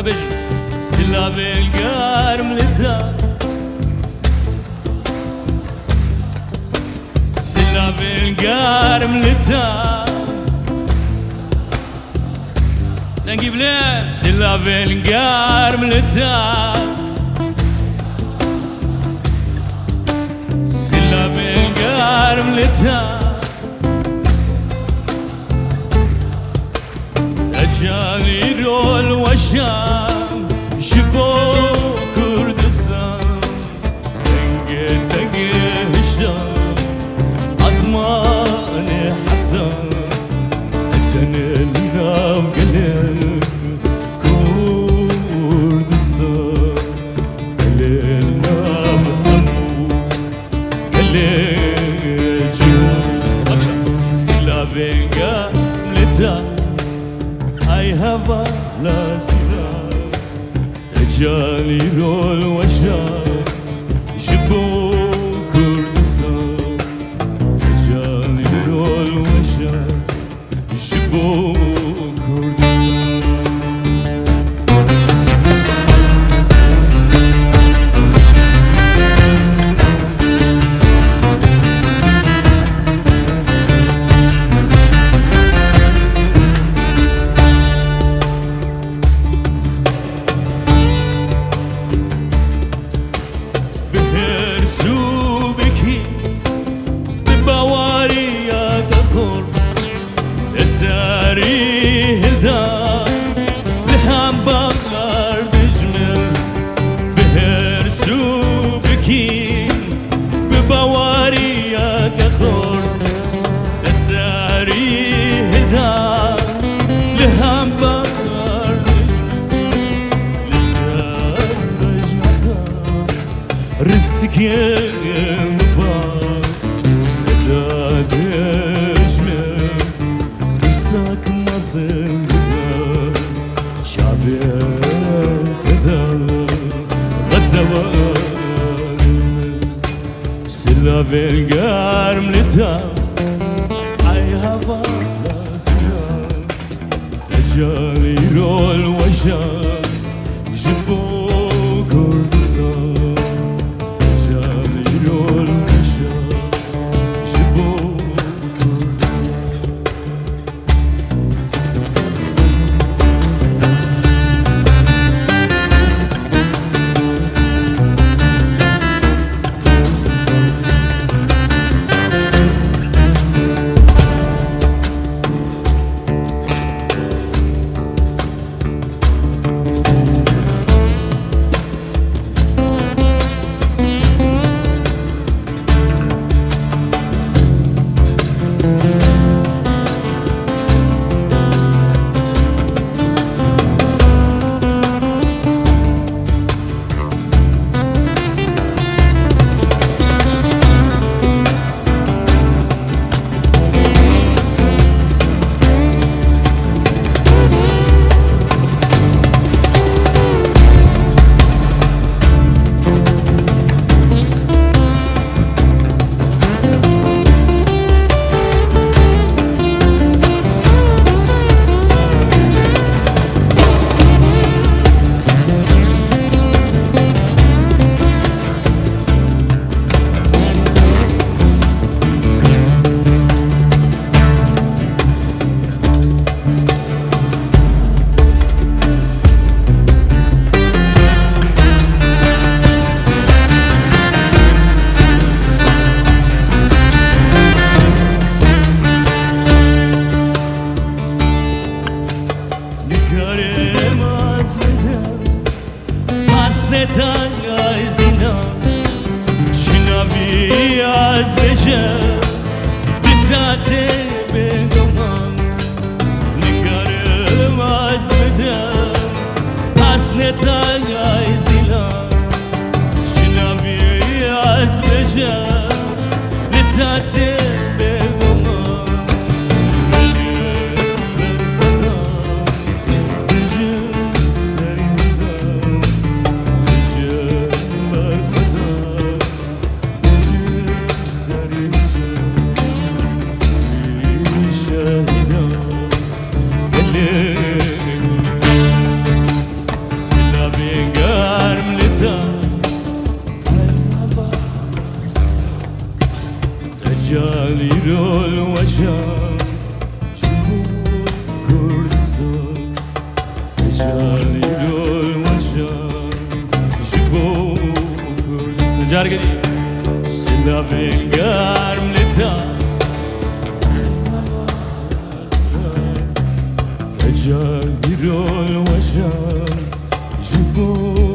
بجن سلاب القارم لتا سلاب القارم لتا نجيب لك سلاب القارم لتا سلاب القارم لتا تجاني رول وشام شبو كردستان دنگه دنگه هشتان عزماني حفتان تنلناف قلب كردستان قلناف أمو قلب جوا سلافينغا ملتا أي هوا لا سلام تجاني رول وشام شبو كردستان تجاني رول وشام شبو كردستان ساري هدا لهم بقر بجمل بهرسو بكين ببواري كخور ساري هدا لهم بقر بجمل لسان بجمل رزقي مبار نداد اجمل sakın nazımda şabiyette غزنوان سلاوين قارم لتا أي هوا لازم جاني رول وشام جبو كردستان جاني رول وشام جبو Hasnetan zinan Çinavi az becer Bitate bedoman Nigarım az beder Hasnetan zinan Çinavi az becer Bitate bedoman جاليرول وجان جبو كردستان جاليرول وجان جبو كردستان جارقدي سلافين قارم لتا جاليرول وجان جبو